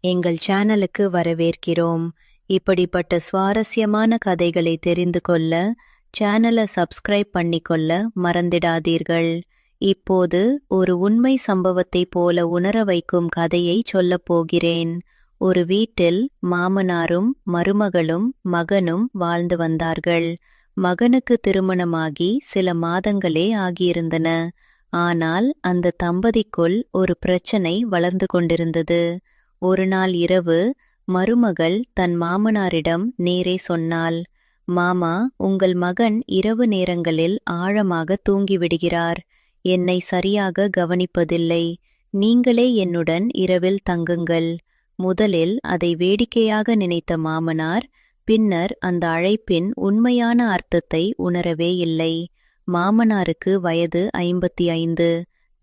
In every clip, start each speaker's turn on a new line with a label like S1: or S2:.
S1: எங்கள் சேனலுக்கு வரவேற்கிறோம். இப்படிப்பட்ட சுவாரஸ்யமான கதைகளை தெரிந்து கொள்ள சேனலை சப்ஸ்கிரைப் பண்ணிக்கொள்ள மறந்திடாதீர்கள். இப்போது ஒரு உண்மை சம்பவத்தைப் போல உணர வைக்கும் கதையை சொல்லப் போகிறேன். ஒரு வீட்டில் மாமனாரும் மருமகளும் மகனும் வாழ்ந்து வந்தார்கள். மகனுக்கு திருமணமாகி சில மாதங்களே ஆகியிருந்தன. ஆனால் அந்த தம்பதிக்குள் ஒரு பிரச்சனை வளர்ந்து கொண்டிருந்தது. ஒரு நாள் இரவு மருமகள் தன் மாமனாரிடம் நேரே சொன்னாள், மாமா, உங்கள் மகன் இரவு நேரங்களில் ஆழமாக தூங்கிவிடுகிறார். என்னை சரியாக கவனிப்பதில்லை. நீங்களே என்னுடன் இரவில் தங்குங்கள். முதலில் அதை வேடிக்கையாக நினைத்த மாமனார் பின்னர் அந்த அழைப்பின் உண்மையான அர்த்தத்தை உணரவே இல்லை. மாமனாருக்கு வயது 55.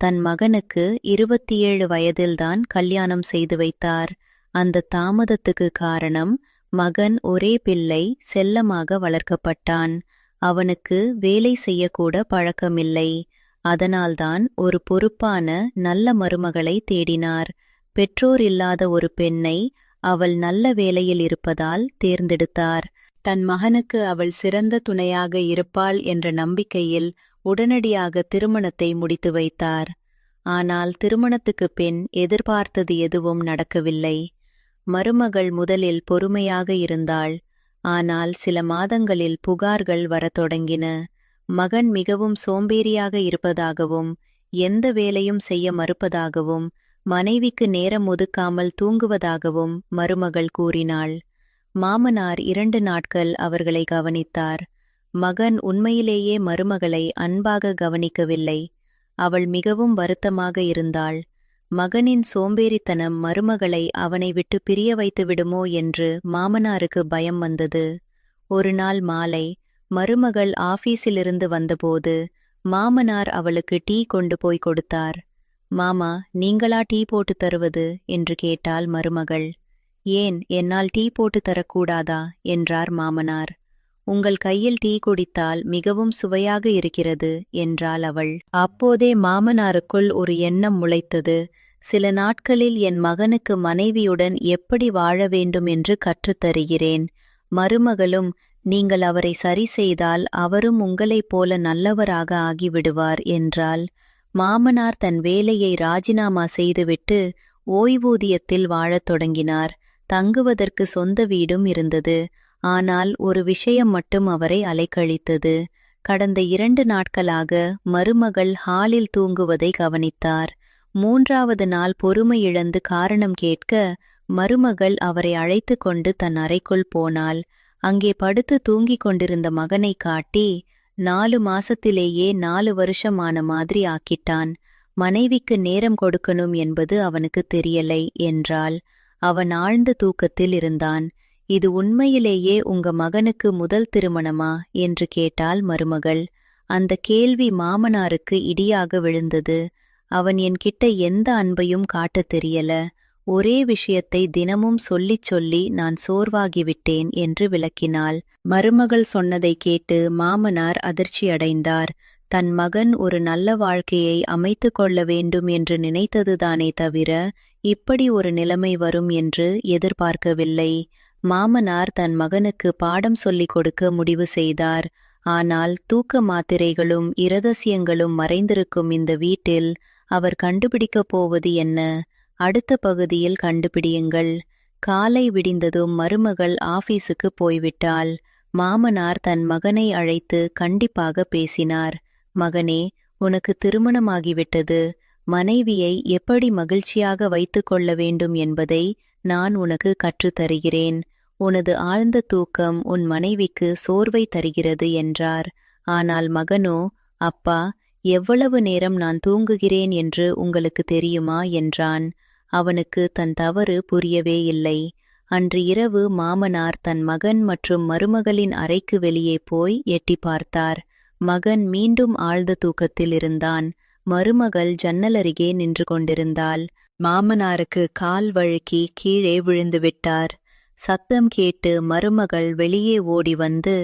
S1: தன் மகனுக்கு 27 வயதில்தான் கல்யாணம் செய்து வைத்தார். அந்த தாமதத்துக்கு காரணம், மகன் ஒரே பிள்ளை, செல்லமாக வளர்க்கப்பட்டான். அவனுக்கு வேலை செய்யக்கூட பழக்கமில்லை. அதனால்தான் ஒரு பொறுப்பான நல்ல மருமகளை தேடினார். பெற்றோர் இல்லாத ஒரு பெண்ணை அவள் நல்ல வேலையில் இருப்பதால் தேர்ந்தெடுத்தார். தன் மகனுக்கு அவள் சிறந்த துணையாக இருப்பாள் என்ற நம்பிக்கையில் உடனடியாக திருமணத்தை முடித்து வைத்தார். ஆனால் திருமணத்துக்குப் பின் எதிர்பார்த்தது எதுவும் நடக்கவில்லை. மருமகள் முதலில் பொறுமையாக இருந்தாள். ஆனால் சில மாதங்களில் புகார்கள் வரத் தொடங்கின. மகன் மிகவும் சோம்பேறியாக இருப்பதாகவும் எந்த வேலையும் செய்ய மறுப்பதாகவும் மனைவிக்கு நேரம் ஒதுக்காமல் தூங்குவதாகவும் மருமகள் கூறினாள். மாமனார் 2 நாட்கள் அவர்களை கவனித்தார். மகன் உண்மையிலேயே மருமகளை அன்பாக கவனிக்கவில்லை. அவள் மிகவும் வருத்தமாக இருந்தாள். மகனின் சோம்பேறித்தனம் மருமகளை அவனை விட்டு பிரிய வைத்து விடுமோ என்று மாமனாருக்கு பயம் வந்தது. ஒரு நாள் மாலை மருமகள் ஆபீஸிலிருந்து வந்தபோது மாமனார் அவளுக்கு டீ கொண்டு போய் கொடுத்தார். மாமா, நீங்களா டீ போட்டு தருவது என்று கேட்டாள் மருமகள். ஏன், என்னால் டீ போட்டு தரக்கூடாதா என்றார் மாமனார். உங்கள் கையில் டீ குடித்தால் மிகவும் சுவையாக இருக்கிறது என்றாள் அவள். அப்போதே மாமனாருக்குள் ஒரு எண்ணம் முளைத்தது. சில நாட்களில் என் மகனுக்கு மனைவியுடன் எப்படி வாழ வேண்டும் என்று கற்றுத்தருகிறேன். மருமகளும், நீங்கள் அவரை சரி செய்தால் அவரும் உங்களைப் போல நல்லவராக ஆகிவிடுவார் என்றாள். மாமனார் தன் வேலையை ராஜினாமா செய்துவிட்டு ஓய்வூதியத்தில் வாழத் தொடங்கினார். தங்குவதற்கு சொந்த வீடும் இருந்தது. ஆனால் ஒரு விஷயம் மட்டும் அவரை அலைக்கழித்தது. கடந்த 2 நாட்களாக மருமகள் ஹாலில் தூங்குவதை கவனித்தார். 3வது நாள் பொறுமை இழந்து காரணம் கேட்க மருமகள் அவரை அழைத்து கொண்டு தன் அறைக்குள் போனாள். அங்கே படுத்து தூங்கிக் கொண்டிருந்த மகனை காட்டி, 4 மாசத்திலேயே 4 வருஷமான மாதிரி ஆக்கிட்டான். மனைவிக்கு நேரம் கொடுக்கணும் என்பது அவனுக்கு தெரியலை என்றாள். அவன் ஆழ்ந்த தூக்கத்தில் இருந்தான். இது உண்மையிலேயே உங்க மகனுக்கு முதல் திருமணமா என்று கேட்டாள் மருமகள். அந்த கேள்வி மாமனாருக்கு இடியாக விழுந்தது. அவன் என்கிட்ட எந்த அன்பையும் காட்டத் தெரியல. ஒரே விஷயத்தை தினமும் சொல்லிச் சொல்லி நான் சோர்வாகிவிட்டேன் என்று விளக்கினாள். மருமகள் சொன்னதை கேட்டு மாமனார் அதிர்ச்சியடைந்தார். தன் மகன் ஒரு நல்ல வாழ்க்கையை அமைத்து கொள்ள வேண்டும் என்று நினைத்ததுதானே தவிர இப்படி ஒரு நிலைமை வரும் என்று எதிர்பார்க்கவில்லை. மாமனார் தன் மகனுக்கு பாடம் சொல்லிக் கொடுக்க முடிவு செய்தார். ஆனால் தூக்க மாத்திரைகளும் இரகசியங்களும் மறைந்திருக்கும் இந்த வீட்டில் அவர் கண்டுபிடிக்கப் போவது என்ன? அடுத்த பகுதியில் கண்டுபிடியுங்கள். காலை விடிந்ததும் மருமகள் ஆபீஸுக்கு போய்விட்டாள். மாமனார் தன் மகனை அழைத்து கண்டிப்பாக பேசினார். மகனே, உனக்கு திருமணமாகிவிட்டது. மனைவியை எப்படி மகிழ்ச்சியாக வைத்து கொள்ள வேண்டும் என்பதை நான் உனக்கு கற்றுத்தருகிறேன். உனது ஆழ்ந்த தூக்கம் உன் மனைவிக்கு சோர்வை தருகிறது என்றார். ஆனால் மகனோ, அப்பா, எவ்வளவு நேரம் நான் தூங்குகிறேன் என்று உங்களுக்கு தெரியுமா என்றான். அவனுக்கு தன் தவறு புரியவே இல்லை. அன்று இரவு மாமனார் தன் மகன் மற்றும் மருமகளின் அறைக்கு வெளியே போய் எட்டி பார்த்தார். மகன் மீண்டும் ஆழ்ந்த தூக்கத்தில் இருந்தான். மருமகள் ஜன்னலருகே நின்று கொண்டிருந்தாள். மாமனாருக்கு கால் வழுக்கி கீழே விழுந்துவிட்டார். சத்தம் கேட்டு மருமகள் வெளியே ஓடி வந்து,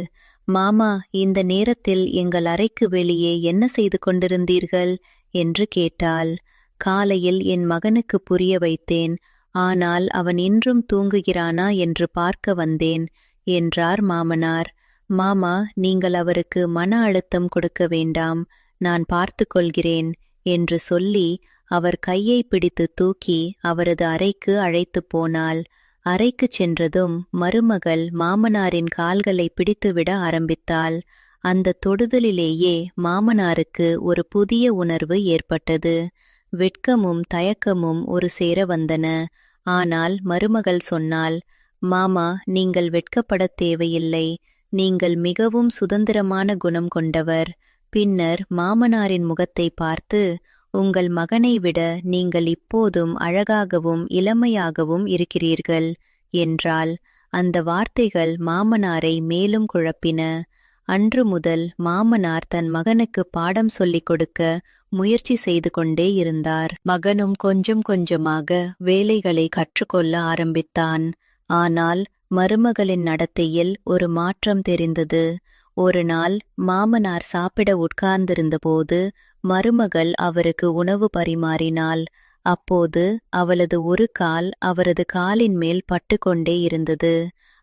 S1: மாமா, இந்த நேரத்தில் எங்கள் அறைக்கு வெளியே என்ன செய்து கொண்டிருந்தீர்கள் என்று கேட்டாள். காலையில் என் மகனுக்கு புரிய வைத்தேன். ஆனால் அவன் இன்றும் தூங்குகிறானா என்று பார்க்க வந்தேன் என்றார் மாமனார். மாமா, நீங்கள் அவருக்கு மன அழுத்தம் கொடுக்க வேண்டாம், நான் பார்த்து கொள்கிறேன் என்று சொல்லி அவர் கையை பிடித்து தூக்கி அவரது அறைக்கு அழைத்துப் போனாள். அறைக்குச் சென்றதும் மருமகள் மாமனாரின் கால்களை பிடித்துவிட ஆரம்பித்தாள். அந்த தொடுதலிலேயே மாமனாருக்கு ஒரு புதிய உணர்வு ஏற்பட்டது. வெட்கமும் தயக்கமும் ஒரு சேர வந்தன. ஆனால் மருமகள் சொன்னாள், மாமா, நீங்கள் வெட்கப்படத் தேவையில்லை, நீங்கள் மிகவும் சுதந்திரமான குணம் கொண்டவர். பின்னர் மாமனாரின் முகத்தை பார்த்து, உங்கள் மகனை விட நீங்கள் இப்போதும் அழகாகவும் இளமையாகவும் இருக்கிறீர்கள் என்றாள். அந்த வார்த்தைகள் மாமனாரை மேலும் குழப்பின. அன்று முதல் மாமனார் தன் மகனுக்கு பாடம் சொல்லிக் கொடுக்க முயற்சி செய்து கொண்டே இருந்தார். மகனும் கொஞ்சம் கொஞ்சமாக வேலைகளை கற்றுக்கொள்ள ஆரம்பித்தான். ஆனால் மருமகளின் நடத்தையில் ஒரு மாற்றம் தெரிந்தது. ஒரு நாள் மாமனார் சாப்பிட உட்கார்ந்திருந்தபோது மருமகள் அவருக்கு உணவு பரிமாறினாள். அப்போது அவளது ஒரு கால் அவரது காலின் மேல் பட்டுக்கொண்டே இருந்தது.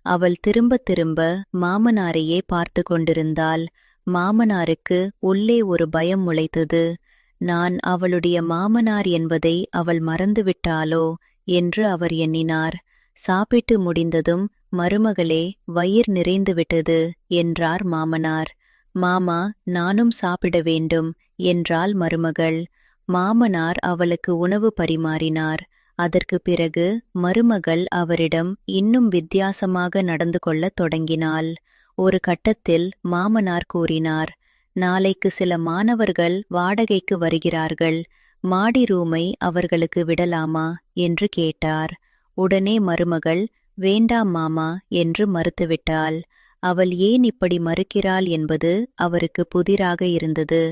S1: அவள் திரும்ப திரும்ப மாமனாரையே பார்த்து கொண்டிருந்தாள். மாமனாருக்கு உள்ளே ஒரு பயம் முளைத்தது. நான் அவளுடைய மாமனார் என்பதை அவள் மறந்துவிட்டாளோ என்று அவர் எண்ணினார். சாப்பிட்டு முடிந்ததும், மருமகளே, வயிறு நிறைந்துவிட்டது என்றார் மாமனார். மாமா, நானும் சாப்பிட வேண்டும் என்றாள் மருமகள். மாமனார் அவளுக்கு உணவு பரிமாறினார். அதற்கு பிறகு மருமகள் அவரிடம் இன்னும் வித்தியாசமாக நடந்து கொள்ளத் தொடங்கினாள். ஒரு கட்டத்தில் மாமனார் கூறினார், நாளைக்கு சில மாணவர்கள் வாடகைக்கு வருகிறார்கள், மாடி ரூமை அவர்களுக்கு விடலாமா என்று கேட்டார். உடனே மருமகள், வேண்டாம் மாமா என்று மறுத்துவிட்டாள். அவள் ஏன் இப்படி மறுக்கிறாள் என்பது அவருக்கு புதிராக இருந்தது.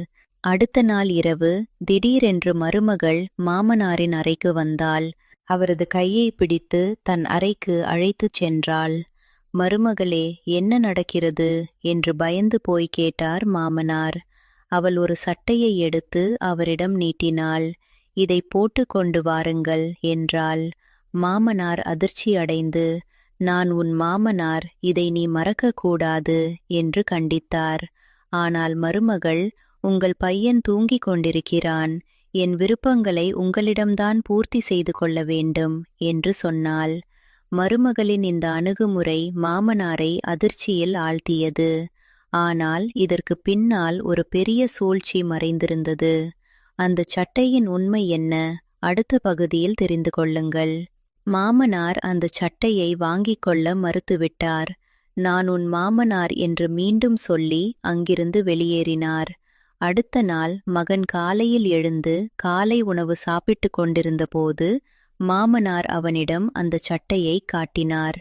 S1: அடுத்த நாள் இரவு திடீரென்று மருமகள் மாமனாரின் அறைக்கு வந்தாள். அவரது கையை பிடித்து தன் அறைக்கு அழைத்துச் சென்றாள். மருமகளே, என்ன நடக்கிறது என்று பயந்து போய் கேட்டார் மாமனார். அவள் ஒரு சட்டையை எடுத்து அவரிடம் நீட்டினாள். இதை போட்டு கொண்டு வாருங்கள் என்றாள். மாமனார் அதிர்ச்சி அடைந்து, நான் உன் மாமனார், இதை நீ மறக்கக்கூடாது என்று கண்டித்தார். ஆனால் மருமகள், உங்கள் பையன் தூங்கிக் கொண்டிருக்கிறான், என் விருப்பங்களை உங்களிடம்தான் பூர்த்தி செய்து கொள்ள வேண்டும் என்று சொன்னாள். மருமகளின் இந்த அணுகுமுறை மாமனாரை அதிர்ச்சியில் ஆழ்த்தியது. ஆனால் இதற்கு பின்னால் ஒரு பெரிய சூழ்ச்சி மறைந்திருந்தது. அந்த சட்டையின் உண்மை என்ன? அடுத்த பகுதியில் தெரிந்து கொள்ளுங்கள். மாமனார் அந்த சட்டையை வாங்கிக் கொள்ள மறுத்துவிட்டார். நான் உன் மாமனார் என்று மீண்டும் சொல்லி அங்கிருந்து வெளியேறினார். அடுத்த நாள் மகன் காலையில் எழுந்து காலை உணவு சாப்பிட்டு கொண்டிருந்தபோது மாமனார் அவனிடம் அந்த சட்டையை காட்டினார்.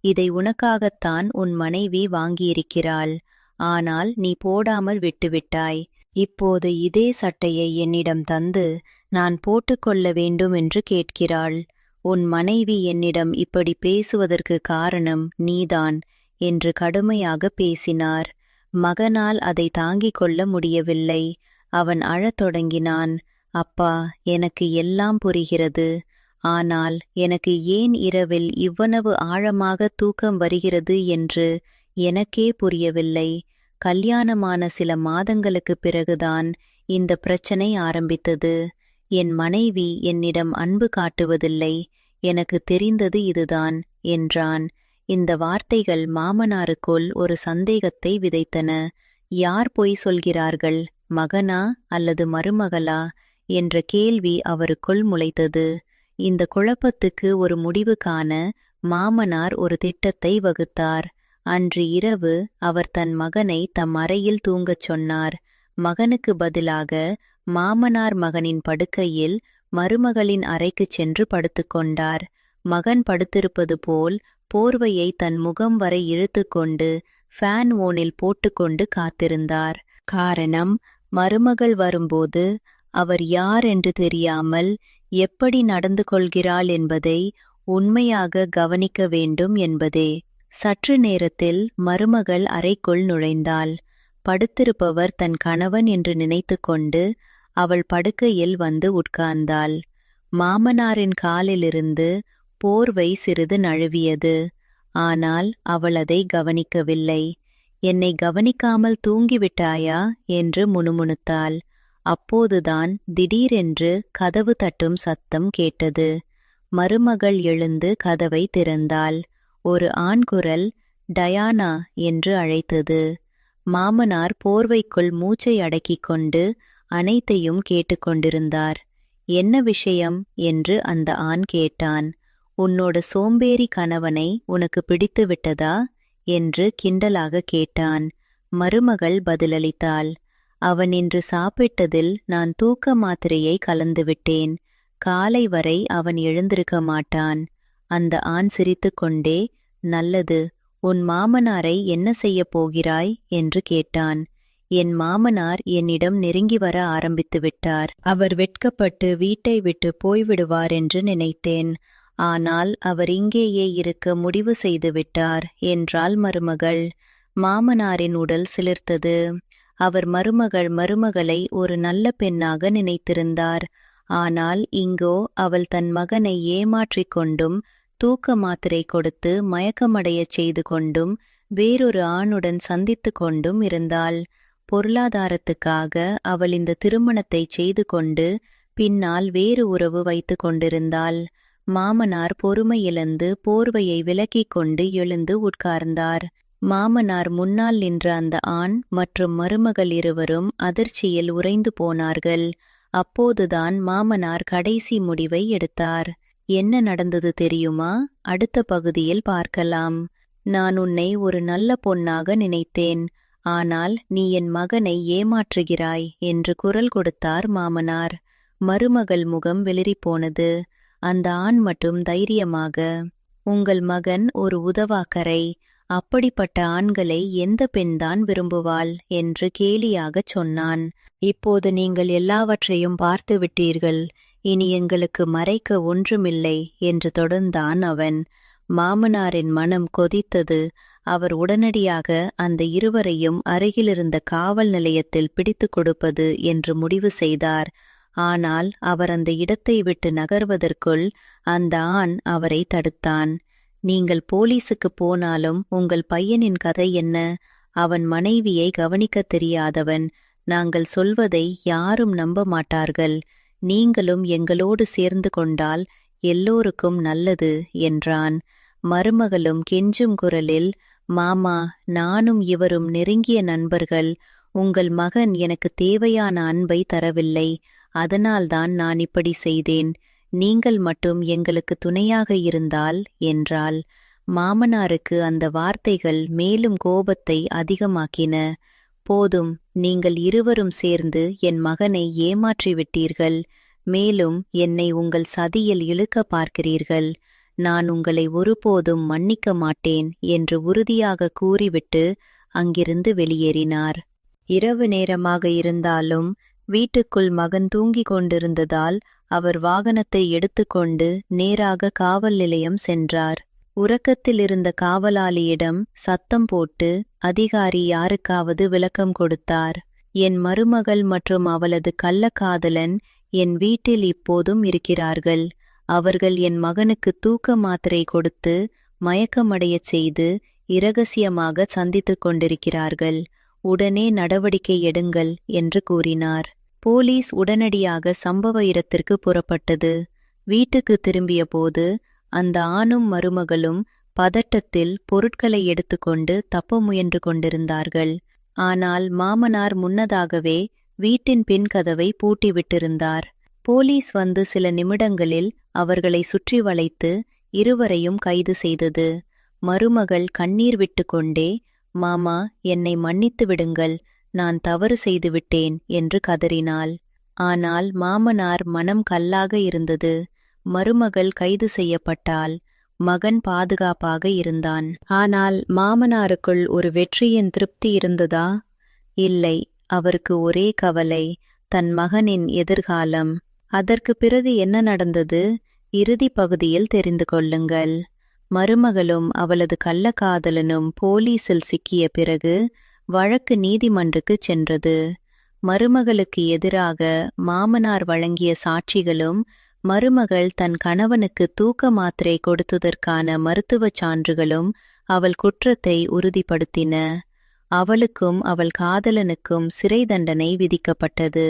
S1: இதை உனக்காகத்தான் உன் மனைவி வாங்கியிருக்கிறாள், ஆனால் நீ போடாமல் விட்டுவிட்டாய். இப்போது இதே சட்டையை என்னிடம் தந்து நான் போட்டுக்கொள்ள வேண்டும் என்று கேட்கிறாள். உன் மனைவி என்னிடம் இப்படி பேசுவதற்கு காரணம் நீதான் என்று கடுமையாக பேசினார். மகனால் அதை தாங்கிக் கொள்ள முடியவில்லை. அவன் அழத் தொடங்கினான். அப்பா, எனக்கு எல்லாம் புரிகிறது. ஆனால் எனக்கு ஏன் இரவில் இவ்வளவு ஆழமாக தூக்கம் வருகிறது என்று எனக்கே புரியவில்லை. கல்யாணமான சில மாதங்களுக்குப் பிறகுதான் இந்த பிரச்சனை ஆரம்பித்தது. என் மனைவி என்னிடம் அன்பு காட்டுவதில்லை, எனக்கு தெரிந்தது இதுதான் என்றான். இந்த வார்த்தைகள் மாமனாருக்குள் ஒரு சந்தேகத்தை விதைத்தன. யார் பொய் சொல்கிறார்கள், மகனா அல்லது மருமகளா என்ற கேள்வி அவருக்குள் முளைத்தது. இந்த குழப்பத்துக்கு ஒரு முடிவு காண மாமனார் ஒரு திட்டத்தை வகுத்தார். அன்று இரவு அவர் தன் மகனை தம் அறையில் தூங்கச் சொன்னார். மகனுக்கு பதிலாக மாமனார் மகனின் படுக்கையில் மருமகளின் அறைக்குச் சென்று படுத்துக்கொண்டார். மகன் படுத்திருப்பது போல் போர்வையை தன் முகம் வரை இழுத்துக்கொண்டு ஃபேன் ஓனில் போட்டுக்கொண்டு காத்திருந்தார். காரணம், மருமகள் வரும்போது அவர் யார் என்று தெரியாமல் எப்படி நடந்து கொள்கிறாள் என்பதை உண்மையாக கவனிக்க வேண்டும் என்பதே. சற்று நேரத்தில் மருமகள் அறைக்குள் நுழைந்தாள். படுத்திருப்பவர் தன் கணவன் என்று நினைத்து கொண்டு அவள் படுக்கையில் வந்து உட்கார்ந்தாள். மாமனாரின் காலிலிருந்து போர்வை சிறிது நழுவியது. ஆனால் அவள் அதை கவனிக்கவில்லை. என்னை கவனிக்காமல் தூங்கிவிட்டாயா என்று முணுமுணுத்தாள். அப்போதுதான் திடீரென்று கதவு தட்டும் சத்தம் கேட்டது. மருமகள் எழுந்து கதவை திறந்தாள். ஒரு ஆண் குரல் டயானா என்று அழைத்தது. மாமனார் போர்வைக்குள் மூச்சை அடக்கிக் கொண்டு அனைத்தையும் கேட்டுக்கொண்டிருந்தார். என்ன விஷயம் என்று அந்த ஆண் கேட்டான். உன்னோட சோம்பேறி கணவனை உனக்கு பிடித்து விட்டதா என்று கிண்டலாக கேட்டான். மருமகள் பதிலளித்தாள். அவன் இன்று சாப்பிட்டதில் நான் தூக்க மாத்திரையை கலந்துவிட்டேன். காலை வரை அவன் எழுந்திருக்க மாட்டான். அந்த ஆண் சிரித்துக்கொண்டே, நல்லது, உன் மாமனாரை என்ன செய்யப் போகிறாய் என்று கேட்டான். என் மாமனார் என்னிடம் நெருங்கி வர ஆரம்பித்து விட்டார். அவர் வெட்கப்பட்டு வீட்டை விட்டு போய்விடுவார் என்று நினைத்தேன். ஆனால் அவர் இங்கேயே இருக்க முடிவு செய்துவிட்டார் என்றாள் மருமகள். மாமனாரின் உடல் சிலிர்த்தது. அவர் மருமகளை ஒரு நல்ல பெண்ணாக நினைத்திருந்தார். ஆனால் இங்கோ அவள் தன் மகனை ஏமாற்றிக் கொண்டும் தூக்க மாத்திரை கொடுத்து மயக்கமடையச் செய்து கொண்டும் வேறொரு ஆணுடன் சந்தித்து கொண்டும் இருந்தாள். பொருளாதாரத்துக்காக அவள் இந்த திருமணத்தை செய்து கொண்டு பின்னால் வேறு உறவு வைத்து கொண்டிருந்தாள். மாமனார் பொறுமை இழந்து போர்வையை விலக்கிக் கொண்டு எழுந்து உட்கார்ந்தார். மாமனார் முன்னால் நின்ற அந்த ஆண் மற்றும் மருமகள் இருவரும் அதிர்ச்சியில் உறைந்து போனார்கள். அப்போதுதான் மாமனார் கடைசி முடிவை எடுத்தார். என்ன நடந்தது தெரியுமா? அடுத்த பகுதியில் பார்க்கலாம். நான் உன்னை ஒரு நல்ல பொன்னாக நினைத்தேன். ஆனால் நீ என் மகனை ஏமாற்றுகிறாய் என்று குரல் கொடுத்தார் மாமனார். மருமகள் முகம் வெளிரிப்போனது. அந்த ஆண் மட்டும் தைரியமாக, உங்கள் மகன் ஒரு உதவாக்கரை. அப்படிப்பட்ட ஆண்களை எந்த பெண்தான் விரும்புவாள் என்று கேலியாகச் சொன்னான். இப்போது நீங்கள் எல்லாவற்றையும் பார்த்து விட்டீர்கள். இனி எங்களுக்கு மறைக்க ஒன்றுமில்லை என்று தொடர்ந்தான் அவன். மாமனாரின் மனம் கொதித்தது. அவர் உடனடியாக அந்த இருவரையும் அருகிலிருந்த காவல் நிலையத்தில் பிடித்து கொடுப்பது என்று முடிவு செய்தார். ஆனால் அவர் அந்த இடத்தை விட்டு நகர்வதற்குள் அந்த ஆண் அவரை தடுத்தான். நீங்கள் போலீசுக்கு போனாலும் உங்கள் பையனின் கதை என்ன? அவன் மனைவியை கவனிக்கத் தெரியாதவன். நாங்கள் சொல்வதை யாரும் நம்ப மாட்டார்கள். நீங்களும் எங்களோடு சேர்ந்து கொண்டால் எல்லோருக்கும் நல்லது என்றான். மருமகளும் கெஞ்சும் குரலில், மாமா, நானும் இவரும் நெருங்கிய நண்பர்கள். உங்கள் மகன் எனக்கு தேவையான அன்பை தரவில்லை. அதனால்தான் நான் இப்படி செய்தேன். நீங்கள் மட்டும் எங்களுக்கு துணையாக இருந்தால் என்றாள். மாமனாருக்கு அந்த வார்த்தைகள் மேலும் கோபத்தை அதிகமாக்கின. போதும், நீங்கள் இருவரும் சேர்ந்து என் மகனை ஏமாற்றிவிட்டீர்கள். மேலும் என்னை உங்கள் சதியில் இழுக்க பார்க்கிறீர்கள். நான் உங்களை ஒருபோதும் மன்னிக்க மாட்டேன் என்று உறுதியாக கூறிவிட்டு அங்கிருந்து வெளியேறினார். இரவு நேரமாக இருந்தாலும் வீட்டுக்குள் மகன் தூங்கிக் கொண்டிருந்ததால் அவர் வாகனத்தை எடுத்துக்கொண்டு நேராக காவல் நிலையம் சென்றார். உறக்கத்தில் இருந்த காவலாளியிடம் சத்தம் போட்டு அதிகாரி யாருக்காவது விளக்கம் கொடுத்தார். என் மருமகள் மற்றும் அவளது கள்ளக்காதலன் என் வீட்டில் இப்போதும் இருக்கிறார்கள். அவர்கள் என் மகனுக்கு தூக்க மாத்திரை கொடுத்து மயக்கமடையச் செய்து இரகசியமாக சந்தித்துக் கொண்டிருக்கிறார்கள். உடனே நடவடிக்கை எடுங்கள் என்று கூறினார். போலீஸ் உடனடியாக சம்பவ இடத்திற்கு புறப்பட்டது. வீட்டுக்கு திரும்பிய போது அந்த ஆணும் மருமகளும் பதட்டத்தில் பொருட்களை எடுத்துக்கொண்டு தப்ப முயன்று கொண்டிருந்தார்கள். ஆனால் மாமனார் முன்னதாகவே வீட்டின் பின் கதவை பூட்டிவிட்டிருந்தார். போலீஸ் வந்து சில நிமிடங்களில் அவர்களை சுற்றி வளைத்து இருவரையும் கைது செய்தது. மருமகள் கண்ணீர் விட்டுக்கொண்டே, மாமா, என்னை மன்னித்து விடுங்கள், நான் தவறு செய்துவிட்டேன் என்று கதறினாள். ஆனால் மாமனார் மனம் கல்லாக இருந்தது. மருமகள் கைது செய்யப்பட்டாள். மகன் பாதுகாப்பாக இருந்தான். ஆனால் மாமனாருக்குள் ஒரு வெற்றியின் திருப்தி இருந்ததா? இல்லை. அவருக்கு ஒரே கவலை, தன் மகனின் எதிர்காலம். அதற்கு பிறகு என்ன நடந்தது? இறுதி பகுதியில் தெரிந்து கொள்ளுங்கள். மருமகளும் அவளது கள்ளக்காதலனும் போலீசில் சிக்கிய பிறகு வழக்கு நீதிமன்றத்துக்குச் சென்றது. மருமகளுக்கு எதிராக மாமனார் வழங்கிய சாட்சிகளும் மருமகள் தன் கணவனுக்கு தூக்க மாத்திரை கொடுத்ததற்கான மருத்துவச் சான்றுகளும் அவள் குற்றத்தை உறுதிப்படுத்தின. அவளுக்கும் அவள் காதலனுக்கும் சிறை தண்டனை விதிக்கப்பட்டது.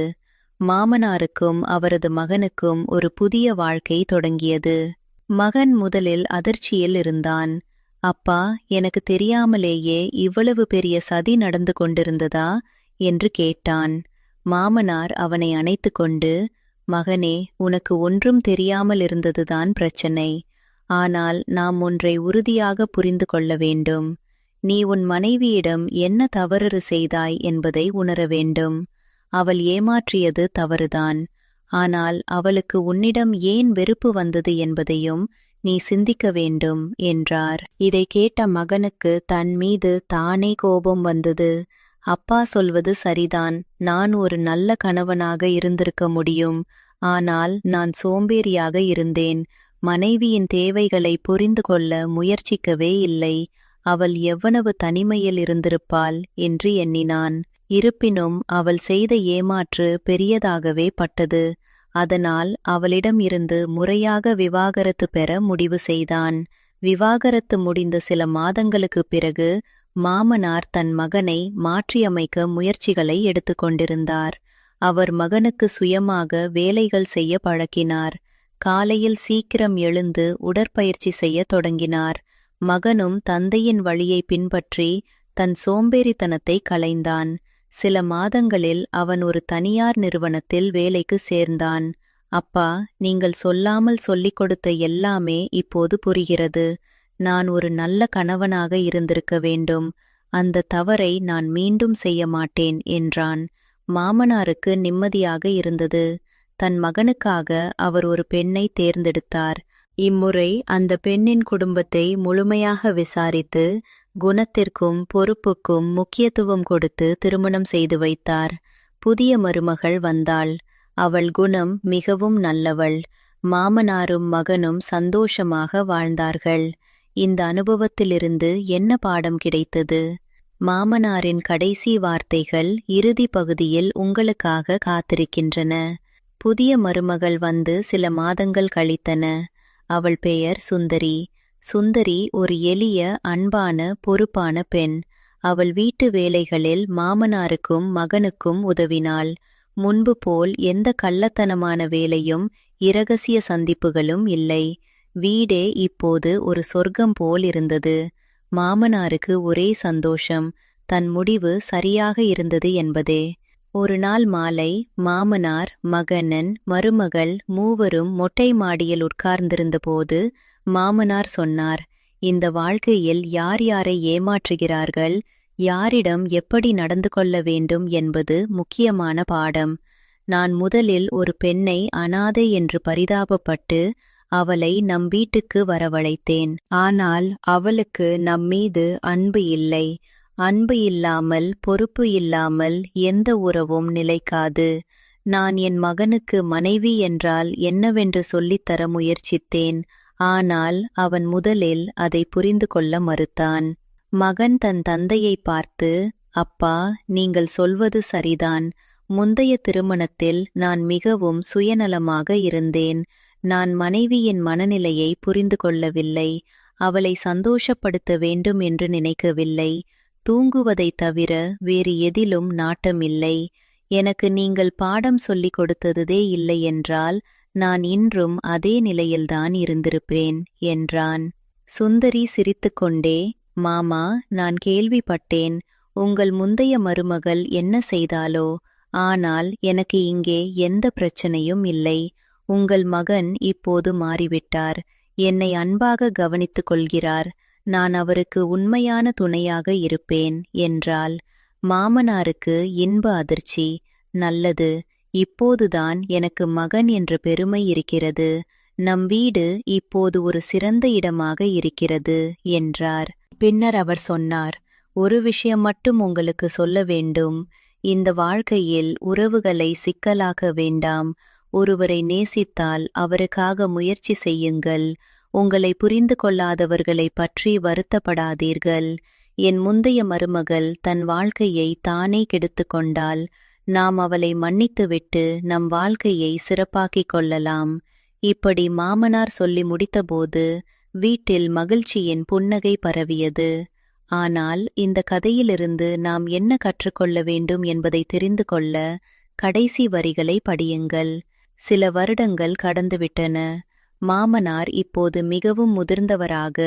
S1: மாமனாருக்கும் அவரது மகனுக்கும் ஒரு புதிய வாழ்க்கை தொடங்கியது. மகன் முதலில் அதிர்ச்சியில் இருந்தான். அப்பா, எனக்கு தெரியாமலேயே இவ்வளவு பெரிய சதி நடந்து கொண்டிருந்ததா என்று கேட்டான். மாமனார் அவனை அணைத்து கொண்டு, மகனே, உனக்கு ஒன்றும் தெரியாமல் இருந்ததுதான் பிரச்சனை. ஆனால் நாம் ஒன்றை உறுதியாக புரிந்து கொள்ள வேண்டும். நீ உன் மனைவியிடம் என்ன தவறு செய்தாய் என்பதை உணர வேண்டும். அவள் ஏமாற்றியது தவறுதான். ஆனால் அவளுக்கு உன்னிடம் ஏன் வெறுப்பு வந்தது என்பதையும் நீ சிந்திக்க வேண்டும் என்றார். இதை கேட்ட மகனுக்கு தன் மீது தானே கோபம் வந்தது. அப்பா சொல்வது சரிதான், நான் ஒரு நல்ல கணவனாக இருந்திருக்க முடியும். ஆனால் நான் சோம்பேறியாக இருந்தேன். மனைவியின் தேவைகளை புரிந்து கொள்ள முயற்சிக்கவே இல்லை. அவள் எவ்வளவு தனிமையில் இருந்திருப்பாள் என்று எண்ணினான். இருப்பினும் அவள் செய்த ஏமாற்று பெரியதாகவே பட்டது. அதனால் அவளிடம் இருந்து முறையாக விவாகரத்து பெற முடிவு செய்தான். விவாகரத்து முடிந்த சில மாதங்களுக்குப் பிறகு மாமனார் தன் மகனை மாற்றியமைக்க முயற்சிகளை எடுத்துக்கொண்டிருந்தார். அவர் மகனுக்கு சுயமாக வேலைகள் செய்ய பழக்கினார். காலையில் சீக்கிரம் எழுந்து உடற்பயிற்சி செய்ய தொடங்கினார். மகனும் தந்தையின் வழியை பின்பற்றி தன் சோம்பேறித்தனத்தை களைந்தான். சில மாதங்களில் அவன் ஒரு தனியார் நிறுவனத்தில் வேலைக்கு சேர்ந்தான். அப்பா, நீங்கள் சொல்லாமல் சொல்லிக் கொடுத்த எல்லாமே இப்போது புரிகிறது. நான் ஒரு நல்ல கணவனாக இருந்திருக்க வேண்டும். அந்த தவறை நான் மீண்டும் செய்ய மாட்டேன் என்றான். மாமனாருக்கு நிம்மதியாக இருந்தது. தன் மகனுக்காக அவர் ஒரு பெண்ணை தேர்ந்தெடுத்தார். இம்முறை அந்த பெண்ணின் குடும்பத்தை முழுமையாக விசாரித்து குணத்திற்கும் பொறுப்புக்கும் முக்கியத்துவம் கொடுத்து திருமணம் செய்து வைத்தார். புதிய மருமகள் வந்தாள். அவள் குணம் மிகவும் நல்லவள். மாமனாரும் மகனும் சந்தோஷமாக வாழ்ந்தார்கள். இந்த அனுபவத்திலிருந்து என்ன பாடம் கிடைத்தது? மாமனாரின் கடைசி வார்த்தைகள் இறுதி பகுதியில் உங்களுக்காக காத்திருக்கின்றன. புதிய மருமகள் வந்து சில மாதங்கள் கழித்தன. அவள் பெயர் சுந்தரி. சுந்தரி ஒரு எளிய, அன்பான, பொறுப்பான பெண். அவள் வீட்டு வேலைகளில் மாமனாருக்கும் மகனுக்கும் உதவினாள். முன்பு போல் எந்த கள்ளத்தனமான வேலையும் இரகசிய சந்திப்புகளும் இல்லை. வீடே இப்போது ஒரு சொர்க்கம் போல் இருந்தது. மாமனாருக்கு ஒரே சந்தோஷம், தன் முடிவு சரியாக இருந்தது என்பதே. ஒரு நாள் மாலை மாமனார், மகனன், மருமகள் மூவரும் மொட்டை மாடியில் உட்கார்ந்திருந்தபோது மாமனார் சொன்னார், இந்த வாழ்க்கையில் யார் யாரை ஏமாற்றுகிறார்கள், யாரிடம் எப்படி நடந்து கொள்ள வேண்டும் என்பது முக்கியமான பாடம். நான் முதலில் ஒரு பெண்ணை அனாதை என்று பரிதாபப்பட்டு அவளை நம் வீட்டுக்கு வரவழைத்தேன். ஆனால் அவளுக்கு நம்மீது அன்பு இல்லை. அன்பு இல்லாமல், பொறுப்பு இல்லாமல் எந்த உறவும் நிலைக்காது. நான் என் மகனுக்கு மனைவி என்றால் என்னவென்று சொல்லித்தர முயற்சித்தேன். ஆனால் அவன் முதலில் அதை புரிந்து கொள்ள மறுத்தான். மகன் தன் தந்தையை பார்த்து, அப்பா, நீங்கள் சொல்வது சரிதான். முந்தைய திருமணத்தில் நான் மிகவும் சுயநலமாக இருந்தேன். நான் மனைவியின் மனநிலையை புரிந்து கொள்ளவில்லை. அவளை சந்தோஷப்படுத்த வேண்டும் என்று நினைக்கவில்லை. தூங்குவதைத் தவிர வேறு எதிலும் நாட்டமில்லை. எனக்கு நீங்கள் பாடம் சொல்லிக் கொடுத்ததே இல்லை என்றால் நான் இன்றும் அதே நிலையில்தான் இருந்திருப்பேன் என்றான். சுந்தரி சிரித்துக்கொண்டே, மாமா, நான் கேள்விப்பட்டேன். உங்கள் முந்தைய மருமகள் என்ன செய்தாலோ, ஆனால் எனக்கு இங்கே எந்த பிரச்சனையும் இல்லை. உங்கள் மகன் இப்போது மாறிவிட்டார். என்னை அன்பாக கவனித்துக் கொள்கிறார். நான் அவருக்கு உண்மையான துணையாக இருப்பேன் என்றாள். மாமனாருக்கு இன்ப அதிர்ச்சி. நல்லது, இப்போதுதான் எனக்கு மகன் என்ற பெருமை இருக்கிறது. நம் வீடு இப்போது ஒரு சிறந்த இடமாக இருக்கிறது என்றார். பின்னர் அவர் சொன்னார், ஒரு விஷயம் மட்டும் உங்களுக்கு சொல்ல வேண்டும். இந்த வாழ்க்கையில் உறவுகளை சிக்கலாக்க வேண்டாம். ஒருவரை நேசித்தால் அவருக்காக முயற்சி செய்யுங்கள். உங்களை புரிந்து கொள்ளாதவர்களை பற்றி வருத்தப்படாதீர்கள். என் முந்தைய மருமகள் தன் வாழ்க்கையை தானே கெடுத்து கொண்டாள். நாம் அவளை மன்னித்துவிட்டு நம் வாழ்க்கையை சிறப்பாக்கிக் கொள்ளலாம். இப்படி மாமனார் சொல்லி முடித்தபோது வீட்டில் மகிழ்ச்சியின் புன்னகை பரவியது. ஆனால் இந்த கதையிலிருந்து நாம் என்ன கற்றுக்கொள்ள வேண்டும் என்பதை தெரிந்து கொள்ள கடைசி வரிகளை படியுங்கள். சில வருடங்கள் கடந்துவிட்டன. மாமனார் இப்போது மிகவும் முதிர்ந்தவராக,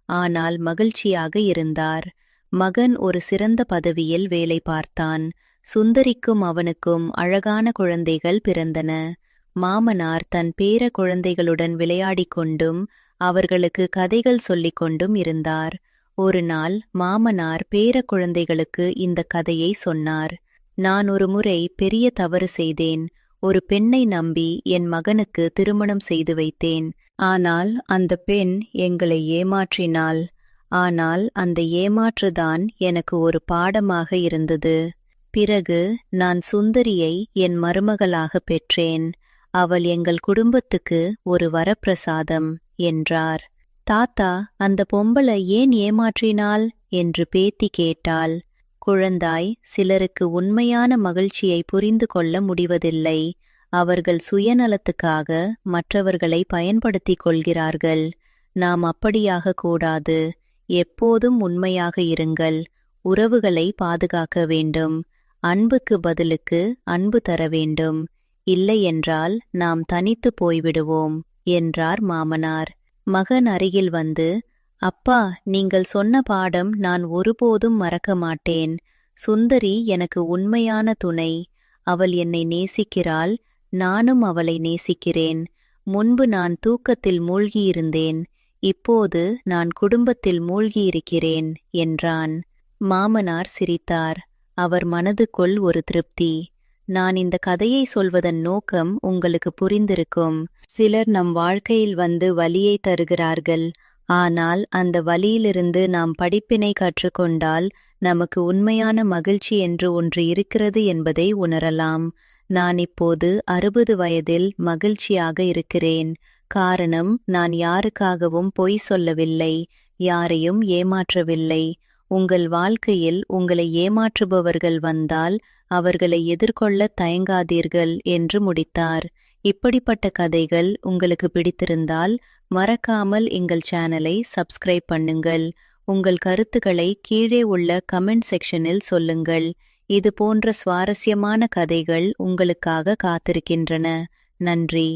S1: ஆனால் மகிழ்ச்சியாக இருந்தார். மகன் ஒரு சிறந்த பதவியில் வேலை பார்த்தான். சுந்தரிக்கும் அவனுக்கும் அழகான குழந்தைகள் பிறந்தன. மாமனார் தன் பேர குழந்தைகளுடன் விளையாடிக் கொண்டும் அவர்களுக்கு கதைகள் சொல்லிக் கொண்டும் இருந்தார். ஒரு நாள் மாமனார் பேர குழந்தைகளுக்கு இந்த கதையை சொன்னார். நான் ஒரு முறை பெரிய தவறு செய்தேன். ஒரு பெண்ணை நம்பி என் மகனுக்கு திருமணம் செய்து வைத்தேன். ஆனால் அந்த பெண் எங்களை ஏமாற்றினாள். ஆனால் அந்த ஏமாற்றுதான் எனக்கு ஒரு பாடமாக இருந்தது. பிறகு நான் சுந்தரியை என் மருமகளாக பெற்றேன். அவள் எங்கள் குடும்பத்துக்கு ஒரு வரப்பிரசாதம் என்றார். தாத்தா, அந்த பொம்பள ஏன் ஏமாற்றினாள் என்று பேத்தி கேட்டாள். குழந்தாய், சிலருக்கு உண்மையான மகிழ்ச்சியை புரிந்து கொள்ள முடிவதில்லை. அவர்கள் சுயநலத்துக்காக மற்றவர்களை பயன்படுத்திக் கொள்கிறார்கள். நாம் அப்படியாக கூடாது. எப்போதும் உண்மையாக இருங்கள். உறவுகளை பாதுகாக்க வேண்டும். அன்புக்கு பதிலுக்கு அன்பு தர வேண்டும். இல்லையென்றால் நாம் தனித்து போய்விடுவோம் என்றார் மாமனார். மகன் அருகில் வந்து, அப்பா, நீங்கள் சொன்ன பாடம் நான் ஒருபோதும் மறக்க மாட்டேன். சுந்தரி எனக்கு உண்மையான துணை. அவள் என்னை நேசிக்கிறாள். நானும் அவளை நேசிக்கிறேன். முன்பு நான் தூக்கத்தில் மூழ்கியிருந்தேன். இப்போது நான் குடும்பத்தில் மூழ்கியிருக்கிறேன் என்றான். மாமனார் சிரித்தார். அவர் மனதுக்குள் ஒரு திருப்தி. நான் இந்த கதையை சொல்வதன் நோக்கம் உங்களுக்கு புரிந்திருக்கும். சிலர் நம் வாழ்க்கையில் வந்து வலியை தருகிறார்கள். ஆனால் அந்த வலியிலிருந்து நாம் படிப்பினை கற்றுக்கொண்டால் நமக்கு உண்மையான மகிழ்ச்சி என்று ஒன்று இருக்கிறது என்பதை உணரலாம். நான் இப்போது 60 வயதில் மகிழ்ச்சியாக இருக்கிறேன். காரணம், நான் யாருக்காகவும் பொய் சொல்லவில்லை, யாரையும் ஏமாற்றவில்லை. உங்கள் வாழ்க்கையில் உங்களை ஏமாற்றுபவர்கள் வந்தால் அவர்களை எதிர்கொள்ள தயங்காதீர்கள் என்று முடித்தார். இப்படிப்பட்ட கதைகள் உங்களுக்கு பிடித்திருந்தால் மறக்காமல் எங்கள் சேனலை சப்ஸ்கிரைப் பண்ணுங்கள். உங்கள் கருத்துக்களை கீழே உள்ள கமெண்ட் செக்ஷனில் சொல்லுங்கள். இது போன்ற சுவாரஸ்யமான கதைகள் உங்களுக்காக காத்திருக்கின்றன. நன்றி.